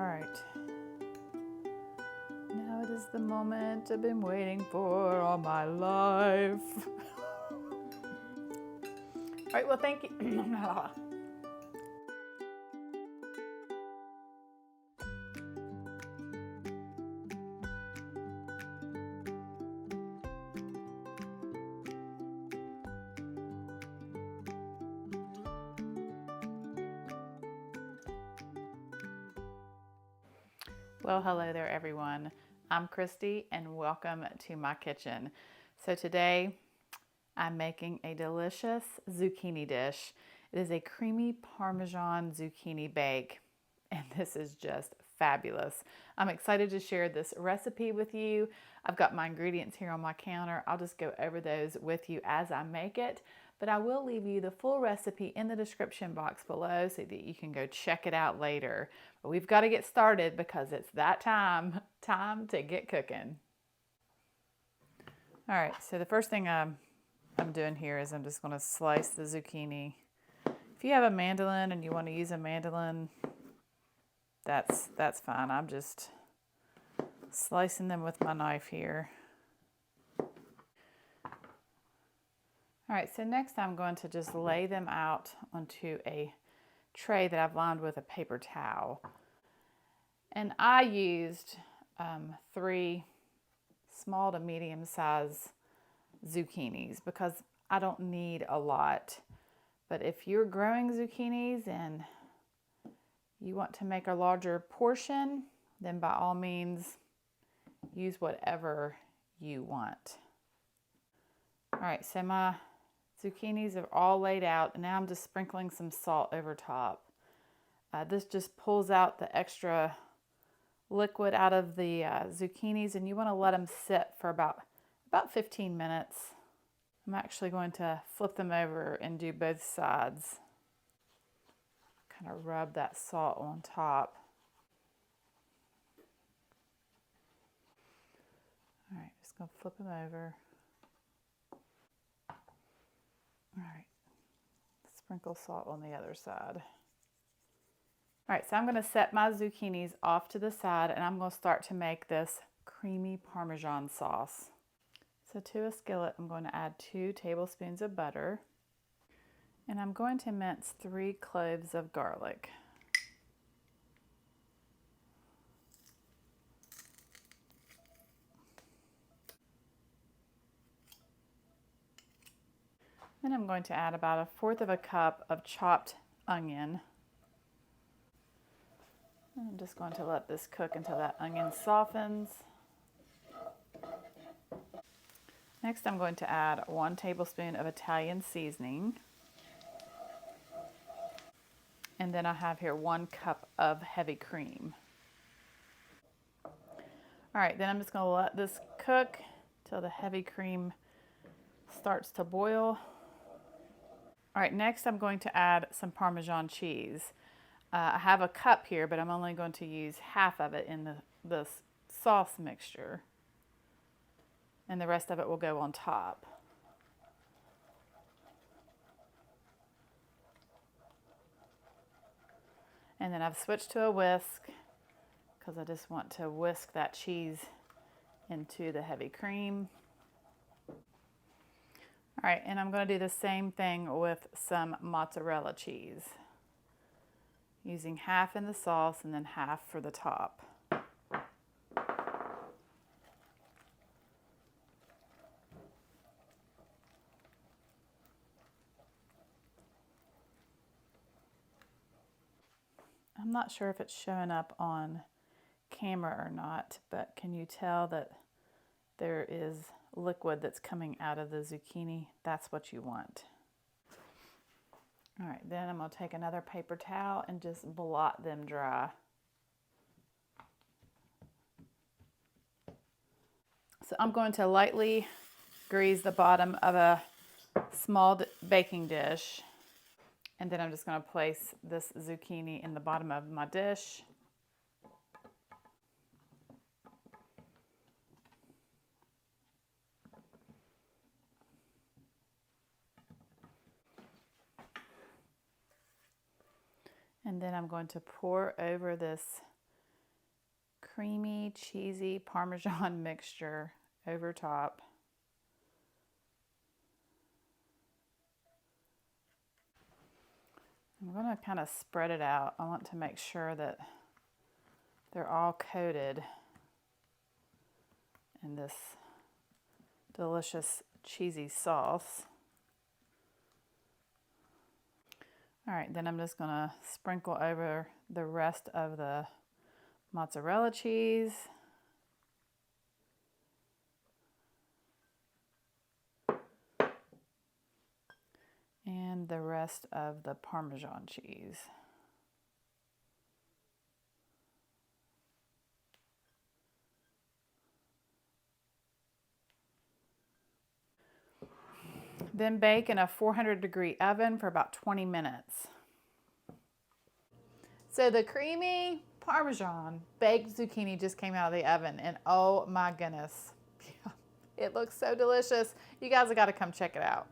right. Now it is the moment I've been waiting for all my life. All right, well, thank you. Well, hello there, everyone. I'm Christy, and welcome to my kitchen. So today, I'm making a delicious zucchini dish. It is a creamy Parmesan zucchini bake, and this is just fabulous. I'm excited to share this recipe with you. I've got my ingredients here on my counter. I'll just go over those with you as I make it, but I will leave you the full recipe in the description box below so that you can go check it out later. But we've got to get started because it's that time to get cooking. All right, so the first thing I'm doing here is I'm just going to slice the zucchini. If you have a mandolin and you want to use a mandolin, that's fine. I'm just slicing them with my knife here. All right, so next I'm going to just lay them out onto a tray that I've lined with a paper towel. And I used 3 small to medium size zucchinis because I don't need a lot. But if you're growing zucchinis and you want to make a larger portion, then by all means use whatever you want. All right, so my zucchinis are all laid out, and now I'm just sprinkling some salt over top. This just pulls out the extra liquid out of the zucchinis, and you want to let them sit for about 15 minutes. I'm actually going to flip them over and do both sides. Kind of rub that salt on top. All right, just going to flip them over. All right, sprinkle salt on the other side. All right, so I'm going to set my zucchinis off to the side, and I'm going to start to make this creamy Parmesan sauce. So to a skillet, I'm going to add 2 tablespoons of butter, and I'm going to mince 3 cloves of garlic. Then I'm going to add about 1/4 cup of chopped onion. And I'm just going to let this cook until that onion softens. Next, I'm going to add 1 tablespoon of Italian seasoning. And then I have here 1 cup of heavy cream. All right, then I'm just going to let this cook till the heavy cream starts to boil. All right, next I'm going to add some Parmesan cheese. I have a cup here, but I'm only going to use half of it in the sauce mixture. And the rest of it will go on top. And then I've switched to a whisk because I just want to whisk that cheese into the heavy cream. All right, and I'm going to do the same thing with some mozzarella cheese, using half in the sauce and then half for the top. I'm not sure if it's showing up on camera or not, but can you tell that there is liquid that's coming out of the zucchini? That's what you want. All right, then I'm going to take another paper towel and just blot them dry. So I'm going to lightly grease the bottom of a small baking dish. And then I'm just going to place this zucchini in the bottom of my dish. And then I'm going to pour over this creamy, cheesy Parmesan mixture over top. I'm going to kind of spread it out. I want to make sure that they're all coated in this delicious cheesy sauce. All right, then I'm just going to sprinkle over the rest of the mozzarella cheese. And the rest of the Parmesan cheese. Then bake in a 400-degree oven for about 20 minutes. So the creamy Parmesan baked zucchini just came out of the oven, and oh my goodness, it looks so delicious. You guys have got to come check it out.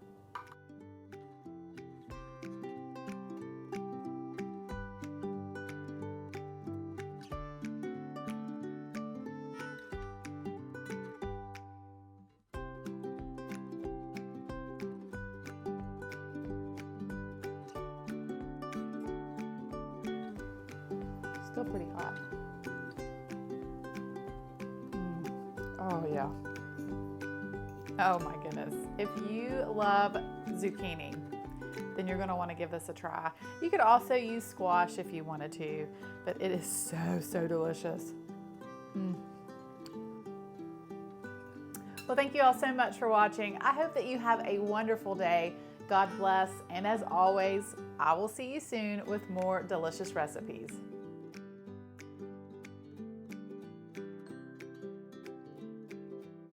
Still pretty hot. Oh yeah. Oh my goodness. If you love zucchini, then you're going to want to give this a try. You could also use squash if you wanted to, but it is so delicious. Well, thank you all so much for watching. I hope that you have a wonderful day. God bless, and as always, I will see you soon with more delicious recipes.